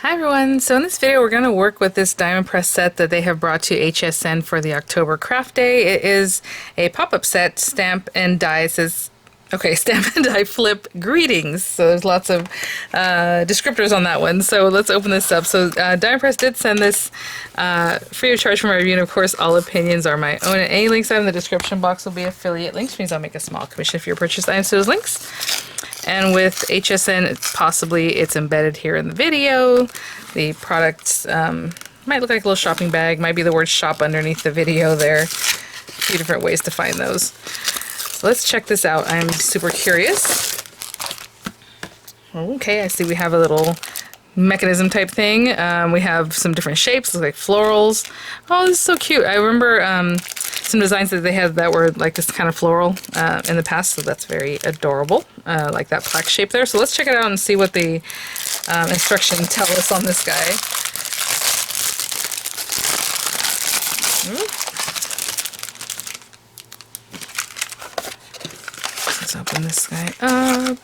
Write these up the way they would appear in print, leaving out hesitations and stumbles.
Hi everyone, so in this video we're going to work with this diamond press set that they have brought to HSN for the October Craft Day. It is a pop-up set, stamp and die. It says, okay, stamp and die flip greetings. So there's lots of descriptors on that one. So let's open this up. So Diamond Press did send this free of charge for my review, and of course all opinions are my own. And any links out in the description box will be affiliate links, which means I'll make a small commission if you purchase items to those links. And with HSN, possibly it's embedded here in the video. The product might look like a little shopping bag, might be the word shop underneath the video there. A few different ways to find those. So let's check this out. I'm super curious. Okay, I see we have a little mechanism type thing. We have some different shapes, looks like florals. Oh, this is so cute. I remember some designs that they had that were like this kind of floral in the past, so that's very adorable. Like that plaque shape there. So let's check it out and see what the instructions tell us on this guy. Let's open this guy up.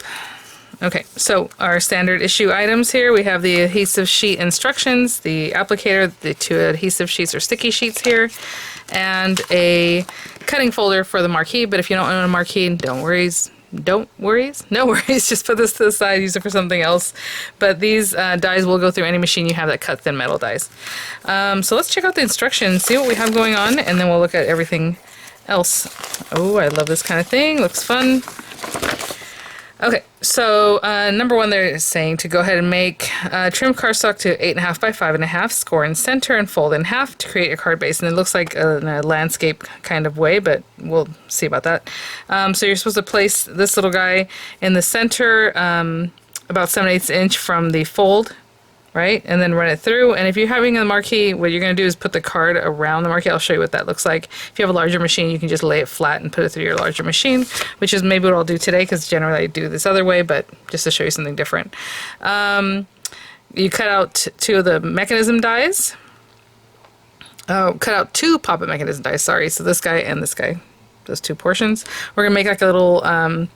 Okay, so our standard issue items here, we have the adhesive sheet instructions, the applicator, the two adhesive sheets or sticky sheets here, and a cutting folder for the marquee. But if you don't own a marquee, no worries, just put this to the side, use it for something else. But these dies will go through any machine you have that cut thin metal dies. So let's check out the instructions, see what we have going on, and then we'll look at everything else. Oh, I love this kind of thing, looks fun. Okay, so number one, they're saying to go ahead and make trim cardstock to 8.5 by 5.5, score in center and fold in half to create a card base. And it looks like in a landscape kind of way, but we'll see about that. So you're supposed to place this little guy in the center, about 7/8 inch from the fold, right? And then run it through. And if you're having a marquee, what you're going to do is put the card around the marquee. I'll show you what that looks like. If you have a larger machine, you can just lay it flat and put it through your larger machine, which is maybe what I'll do today, because generally I do this other way, but just to show you something different. You cut out two of the mechanism dies. Oh, cut out two pop-up mechanism dies, sorry. So this guy and this guy, those two portions. We're going to make like a little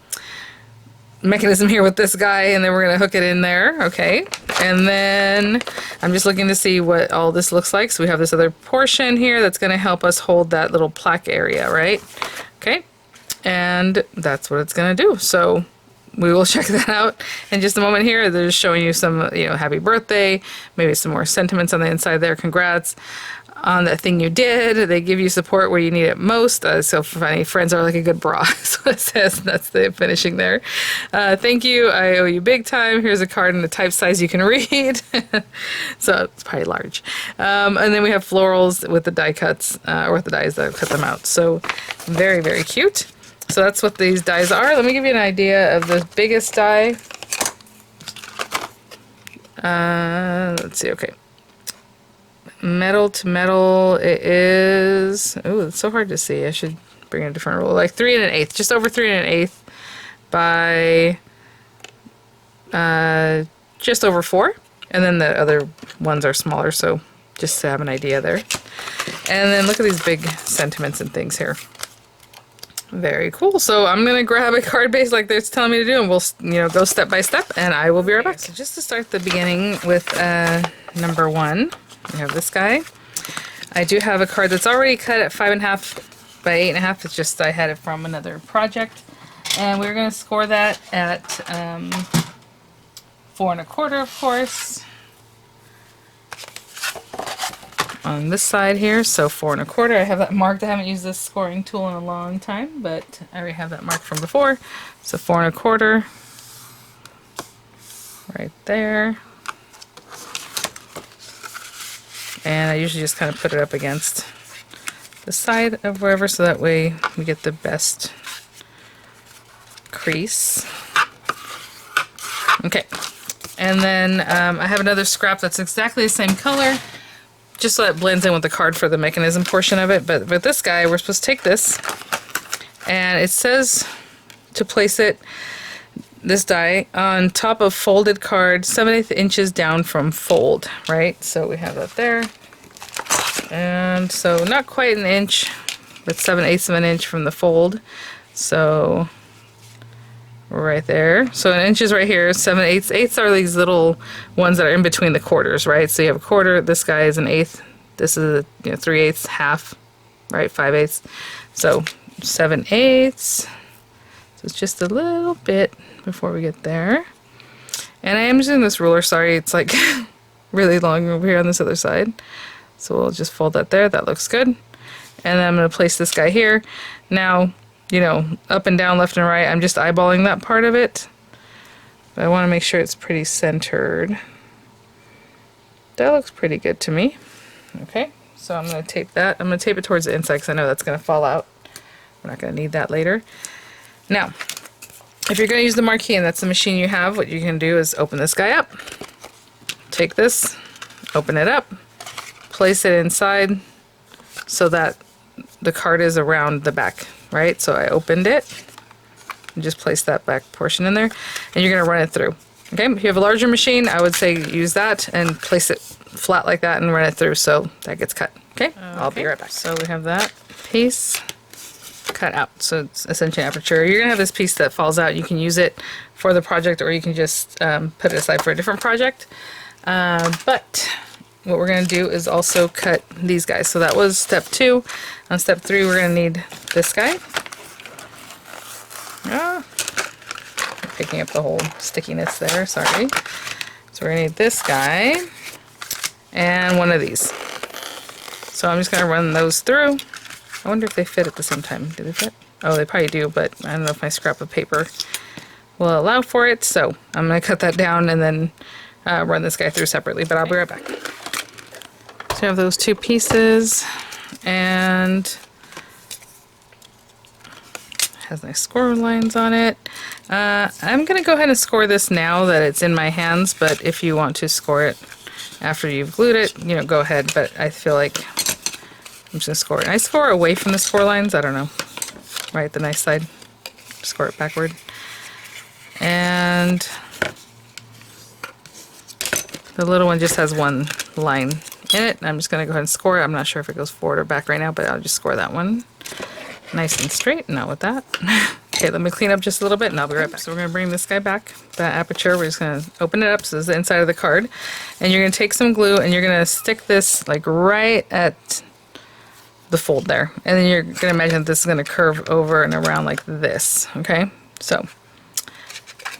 mechanism here with this guy, and then we're going to hook it in there. Okay, and then I'm just looking to see what all this looks like. So we have this other portion here that's going to help us hold that little plaque area, right? Okay, and that's what it's going to do. So we will check that out in just a moment here. They're just showing you some, happy birthday, maybe some more sentiments on the inside there. Congrats on that thing you did. They give you support where you need it most. So funny, friends are like a good bra. That's what it says. That's the finishing there. Thank you. I owe you big time. Here's a card in the type size you can read. So it's probably large. And then we have florals with the die cuts, or with the dies that cut them out. So very, very cute. So that's what these dies are. Let me give you an idea of the biggest die. Let's see. Okay. Metal to metal, it is, oh, it's so hard to see. I should bring a different rule. Like 3 1/8, just over 3 1/8 by just over 4. And then the other ones are smaller, so just to have an idea there. And then look at these big sentiments and things here. Very cool. So I'm going to grab a card base like they're telling me to do, and we'll, go step by step, and I will be right back. So just to start the beginning with number one, we have this guy. I do have a card that's already cut at 5.5 by 8.5. It's just I had it from another project, and we're going to score that at 4 1/4, of course, on this side here. So 4 1/4. I have that marked. I haven't used this scoring tool in a long time, but I already have that marked from before. So 4 1/4 right there. And I usually just kind of put it up against the side of wherever, so that way we get the best crease. Okay, and then I have another scrap that's exactly the same color, just so that blends in with the card for the mechanism portion of it. But with this guy, we're supposed to take this, and it says to place it, this die, on top of folded card 7/8 inches down from fold, right? So we have that there. And so not quite an inch, but 7/8 of an inch from the fold. So right there. So an inch is right here, 7/8. Eighths are these little ones that are in between the quarters, right? So you have a quarter, this guy is an eighth, this is a 3/8, half, right? 5/8. So 7/8. So it's just a little bit before we get there. And I am using this ruler, sorry, it's like really long over here on this other side. So we'll just fold that there, that looks good. And then I'm gonna place this guy here. Now, you know, up and down, left and right, I'm just eyeballing that part of it. But I wanna make sure it's pretty centered. That looks pretty good to me. Okay, so I'm gonna tape that. I'm gonna tape it towards the inside because I know that's gonna fall out. We're not gonna need that later. Now, if you're gonna use the marquee and that's the machine you have, what you can do is open this guy up. Take this, open it up, place it inside so that the card is around the back, right? So I opened it and just place that back portion in there and you're gonna run it through. Okay, if you have a larger machine, I would say use that and place it flat like that and run it through so that gets cut. Okay, I'll be right back. So we have that piece cut out, so it's essentially aperture. You're gonna have this piece that falls out. You can use it for the project or you can just put it aside for a different project. But what we're gonna do is also cut these guys. So that was step 2. On step 3, we're gonna need this guy. Picking up the whole stickiness there, sorry. So we're gonna need this guy and one of these. So I'm just gonna run those through. I wonder if they fit at the same time. Do they fit? Oh, they probably do, but I don't know if my scrap of paper will allow for it. So I'm gonna cut that down and then run this guy through separately, but I'll be right back. So I have those 2 pieces and it has nice score lines on it. I'm gonna go ahead and score this now that it's in my hands, but if you want to score it after you've glued it, you know, go ahead, but I feel like I'm just gonna score it. And I score away from the score lines, I don't know. Right, the nice side. Score it backward. And the little one just has one line in it. I'm just gonna go ahead and score it. I'm not sure if it goes forward or back right now, but I'll just score that one. Nice and straight, not with that. Okay, let me clean up just a little bit and I'll be right back. So we're gonna bring this guy back, that aperture, we're just gonna open it up, so this is the inside of the card. And you're gonna take some glue and you're gonna stick this like right at the fold there, and then you're gonna imagine that this is gonna curve over and around like this. Okay, so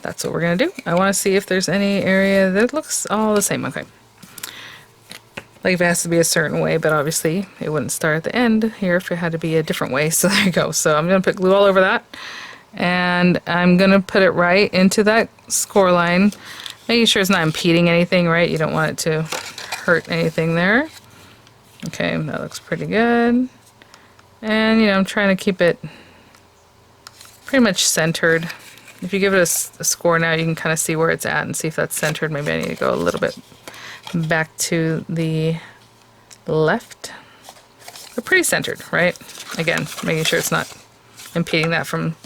that's what we're gonna do. I want to see if there's any area that looks all the same. Okay, like if it has to be a certain way, but obviously it wouldn't start at the end here if it had to be a different way. So there you go. So I'm gonna put glue all over that, and I'm gonna put it right into that score line, making sure it's not impeding anything, right? You don't want it to hurt anything there. Okay, that looks pretty good. And, you know, I'm trying to keep it pretty much centered. If you give it a score now, you can kind of see where it's at and see if that's centered. Maybe I need to go a little bit back to the left. But pretty centered, right? Again, making sure it's not impeding that from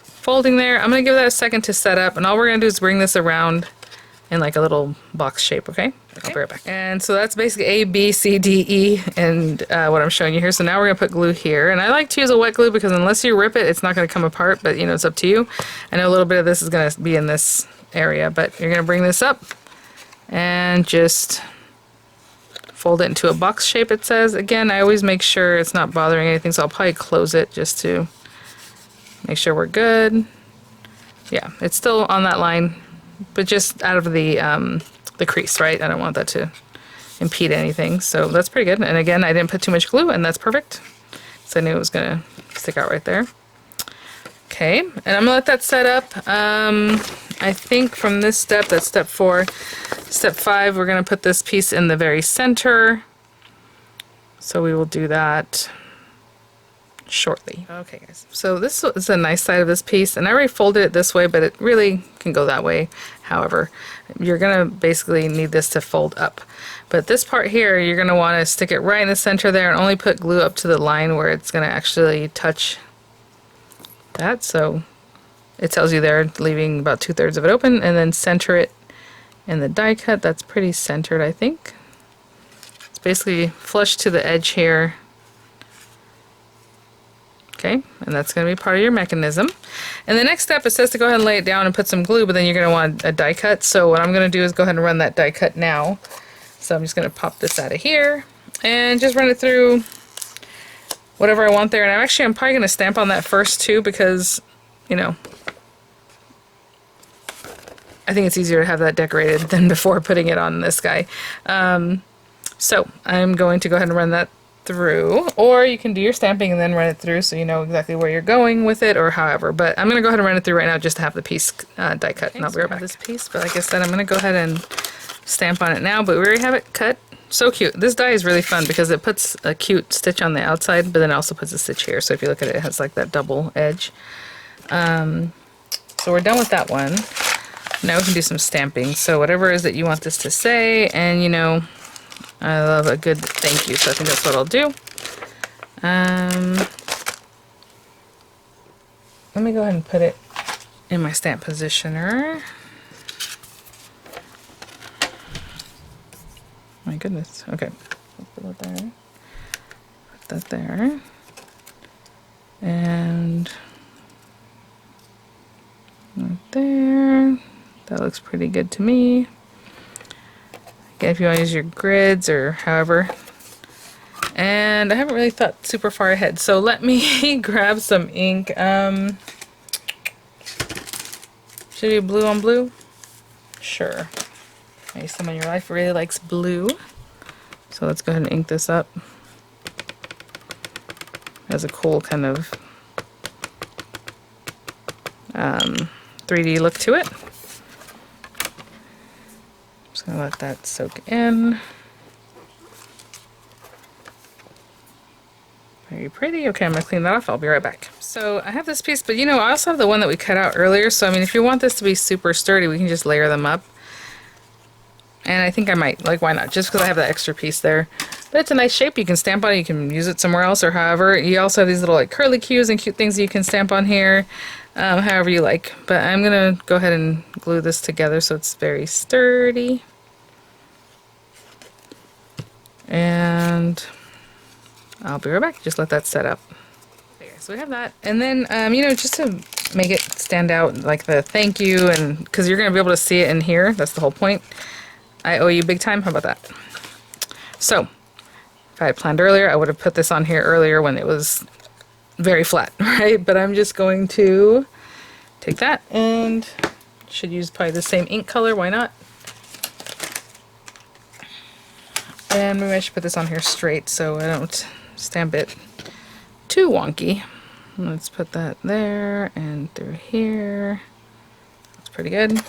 folding there. I'm going to give that a second to set up, and all we're going to do is bring this around in like a little box shape, okay? I'll be right back. And so that's basically A, B, C, D, E, and what I'm showing you here. So now we're gonna put glue here. And I like to use a wet glue because unless you rip it, it's not gonna come apart, but you know, it's up to you. I know a little bit of this is gonna be in this area, but you're gonna bring this up and just fold it into a box shape, it says. Again, I always make sure it's not bothering anything, so I'll probably close it just to make sure we're good. Yeah, it's still on that line, but just out of the crease, right? I don't want that to impede anything, so that's pretty good. And again, I didn't put too much glue, and that's perfect, so I knew it was gonna stick out right there. Okay, and I'm gonna let that set up. I think from this step, that's step 4. Step 5, we're gonna put this piece in the very center, so we will do that shortly. Okay guys, so this is a nice side of this piece, and I already folded it this way, but it really can go that way. However, you're gonna basically need this to fold up. But this part here, you're gonna wanna stick it right in the center there and only put glue up to the line where it's gonna actually touch that. So it tells you there, leaving about 2/3 of it open, and then center it in the die cut. That's pretty centered, I think. It's basically flush to the edge here. Okay, and that's going to be part of your mechanism. And the next step, it says to go ahead and lay it down and put some glue, but then you're going to want a die cut. So what I'm going to do is go ahead and run that die cut now. So I'm just going to pop this out of here and just run it through whatever I want there. And I'm probably going to stamp on that first too, because, you know, I think it's easier to have that decorated than before putting it on this guy. So I'm going to go ahead and run that through, or you can do your stamping and then run it through so you know exactly where you're going with it, or however. But I'm going to go ahead and run it through right now just to have the piece die cut. And I'll be right back. This piece, but like I said, I'm going to go ahead and stamp on it now, but we already have it cut. So cute. This die is really fun because it puts a cute stitch on the outside, but then it also puts a stitch here. So if you look at it, it has like that double edge. So we're done with that one. Now we can do some stamping. So whatever it is that you want this to say, and you know, I love a good thank you, so I think that's what I'll do. Let me go ahead and put it in my stamp positioner. My goodness. Okay. Put it there. Put that there. And right there. That looks pretty good to me. Again, if you want to use your grids or however. And I haven't really thought super far ahead, so let me grab some ink. Should we do blue on blue? Sure. Maybe someone in your life really likes blue. So let's go ahead and ink this up. It has a cool kind of 3D look to it. Just gonna let that soak in. Very pretty. Okay, I'm gonna clean that off. I'll be right back. So I have this piece, but you know, I also have the one that we cut out earlier. So I mean, if you want this to be super sturdy, we can just layer them up. And I think I might, like, why not? Just because I have that extra piece there. But it's a nice shape. You can stamp on it. You can use it somewhere else or however. You also have these little like curly cues and cute things that you can stamp on here, however you like. But I'm gonna go ahead and glue this together so it's very sturdy. And I'll be right back. Just let that set up. Okay, so we have that. And then, you know, just to make it stand out, like the thank you, and because you're going to be able to see it in here. That's the whole point. I owe you big time. How about that? So, if I had planned earlier, I would have put this on here earlier when it was very flat, right? But I'm just going to take that and should use probably the same ink color. Why not? And maybe I should put this on here straight so I don't stamp it too wonky. Let's put that there and through here. That's pretty good.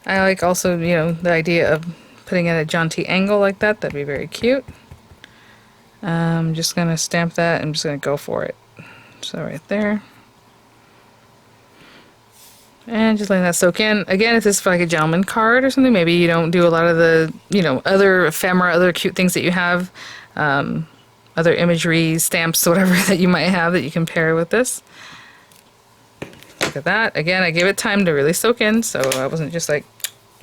I like also, you know, the idea of putting it at a jaunty angle like that. That'd be very cute. I'm just going to stamp that. I'm just going to go for it. So right there. And just letting that soak in. Again, if this is like a gentleman card or something, maybe you don't do a lot of the, you know, other ephemera, other cute things that you have, other imagery, stamps, whatever that you might have that you can pair with this. Look at that. Again, I gave it time to really soak in, so I wasn't just like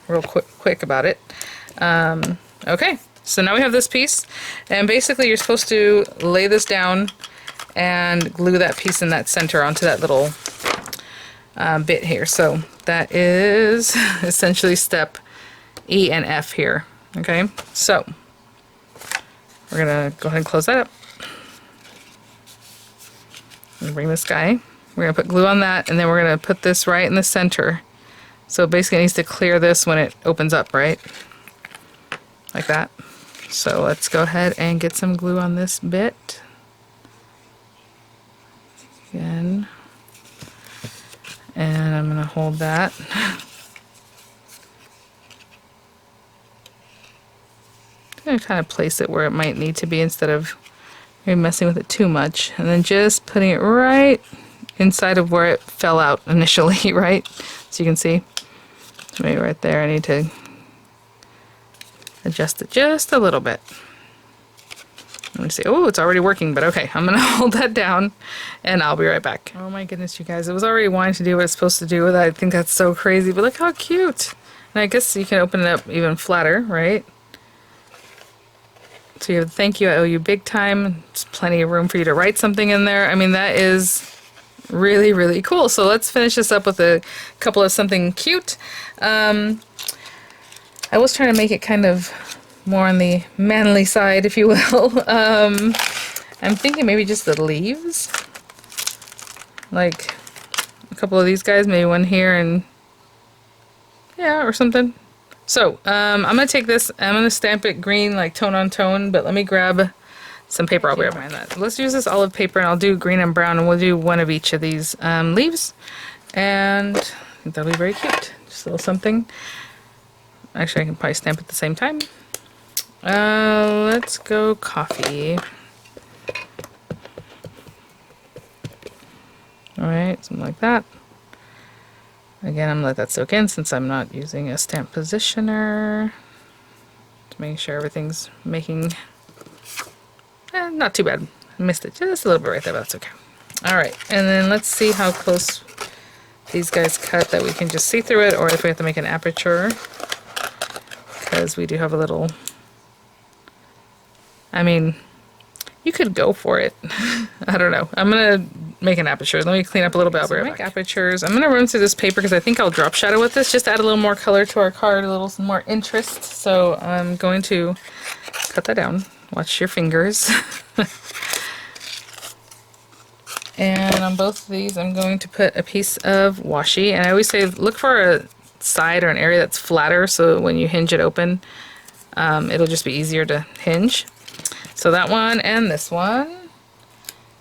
real quick about it. Okay, so now we have this piece, and basically you're supposed to lay this down and glue that piece in that center onto that little bit here. So that is essentially step E and F here. Okay, so we're gonna go ahead and close that up. And bring this guy. We're gonna put glue on that, and then we're gonna put this right in the center. So basically it needs to clear this when it opens up, right? Like that. So let's go ahead and get some glue on this bit. Again. And I'm gonna hold that. I'm gonna kind of place it where it might need to be instead of maybe messing with it too much. And then just putting it right inside of where it fell out initially, right? So you can see. So maybe right there I need to adjust it just a little bit. Let me see. Oh, it's already working, but okay. I'm going to hold that down, and I'll be right back. Oh my goodness, you guys. It was already wanting to do what it's supposed to do. I think that's so crazy, but look how cute. And I guess you can open it up even flatter, right? So you have thank you, I owe you big time. There's plenty of room for you to write something in there. I mean, that is really, really cool. So let's finish this up with a couple of something cute. I was trying to make it kind of more on the manly side, if you will. I'm thinking maybe just the leaves. Like a couple of these guys, maybe one here and yeah, or something. So I'm gonna take this, I'm gonna stamp it green, like tone on tone, but let me grab some paper. I'll be right back. Let's use this olive paper and I'll do green and brown and we'll do one of each of these leaves. And I think that'll be very cute. Just a little something. Actually, I can probably stamp at the same time. Let's go coffee. Alright, something like that. Again, I'm gonna let that soak in since I'm not using a stamp positioner. Just making sure everything's making... not too bad. I missed it just a little bit right there, but that's okay. Alright, and then let's see how close these guys cut that we can just see through it, or if we have to make an aperture. Because we do have a little... I mean, you could go for it. I don't know. I'm gonna make an aperture. Let me clean up a little bit. I'll be right back. Apertures. I'm gonna run through this paper because I think I'll drop shadow with this, just to add a little more color to our card, a little more interest. So I'm going to cut that down. Watch your fingers. And on both of these, I'm going to put a piece of washi. And I always say, look for a side or an area that's flatter, so when you hinge it open, it'll just be easier to hinge. So that one and this one.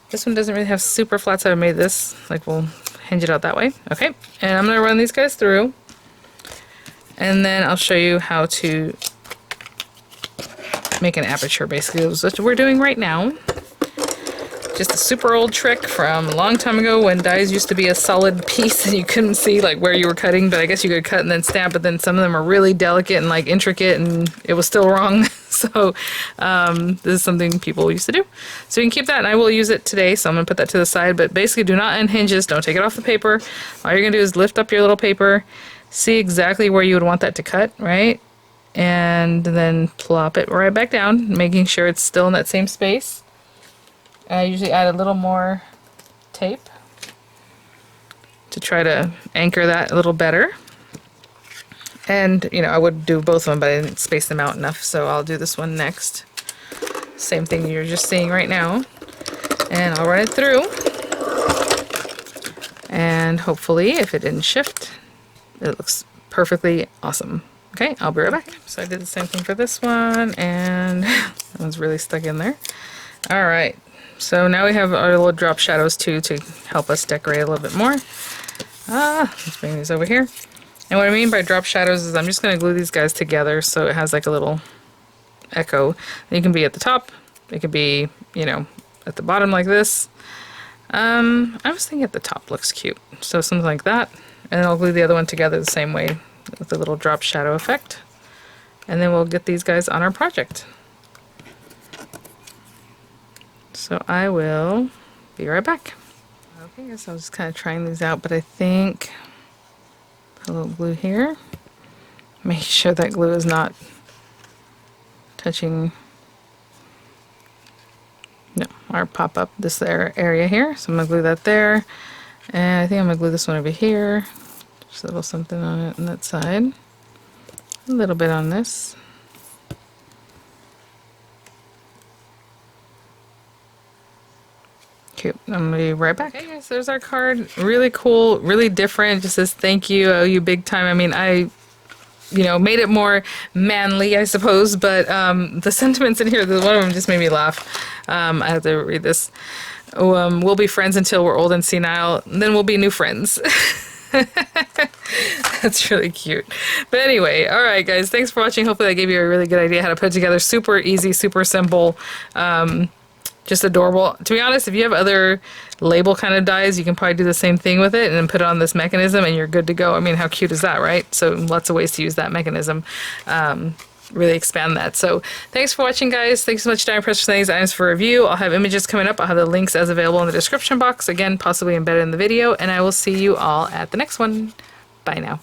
This one doesn't really have super flat, so I made this, like we'll hinge it out that way. Okay, and I'm gonna run these guys through, and then I'll show you how to make an aperture. Basically, that's what we're doing right now. Just a super old trick from a long time ago when dies used to be a solid piece and you couldn't see like where you were cutting, but I guess you could cut and then stamp, but then some of them are really delicate and like intricate and it was still wrong. So this is something people used to do. So you can keep that, and I will use it today, so I'm going to put that to the side, but basically do not unhinge this, don't take it off the paper. All you're going to do is lift up your little paper, see exactly where you would want that to cut, right? And then plop it right back down, making sure it's still in that same space. I usually add a little more tape to try to anchor that a little better. And, you know, I would do both of them, but I didn't space them out enough, so I'll do this one next. Same thing you're just seeing right now. And I'll run it through. And hopefully, if it didn't shift, it looks perfectly awesome. Okay, I'll be right back. So I did the same thing for this one, and that one's really stuck in there. Alright. So now we have our little drop shadows too to help us decorate a little bit more. Let's bring these over here. And what I mean by drop shadows is I'm just going to glue these guys together so it has like a little echo. It can be at the top, it could be, you know, at the bottom like this. I was thinking at the top looks cute. So something like that. And then I'll glue the other one together the same way with the little drop shadow effect. And then we'll get these guys on our project. So I will be right back. Okay, I guess I was just kind of trying these out, but I think put a little glue here. Make sure that glue is not touching our pop-up this area here. So I'm going to glue that there. And I think I'm going to glue this one over here. Just a little something on it on that side. A little bit on this. Cute. I'm gonna be right back. Okay, guys, there's our card. Really cool, really different. It just says thank you, I owe you big time. I mean, I, you know, made it more manly, I suppose, but the sentiments in here, one of them just made me laugh. I have to read this. We'll be friends until we're old and senile, and then we'll be new friends. That's really cute. But anyway, alright guys, thanks for watching. Hopefully that gave you a really good idea how to put it together. Super easy, super simple. Just adorable. To be honest, if you have other label kind of dies, you can probably do the same thing with it and then put it on this mechanism and you're good to go. I mean, how cute is that, right? So lots of ways to use that mechanism. Really expand that. So thanks for watching, guys. Thanks so much, Diamond Press, for these items for review. I'll have images coming up. I'll have the links as available in the description box. Again, possibly embedded in the video. And I will see you all at the next one. Bye now.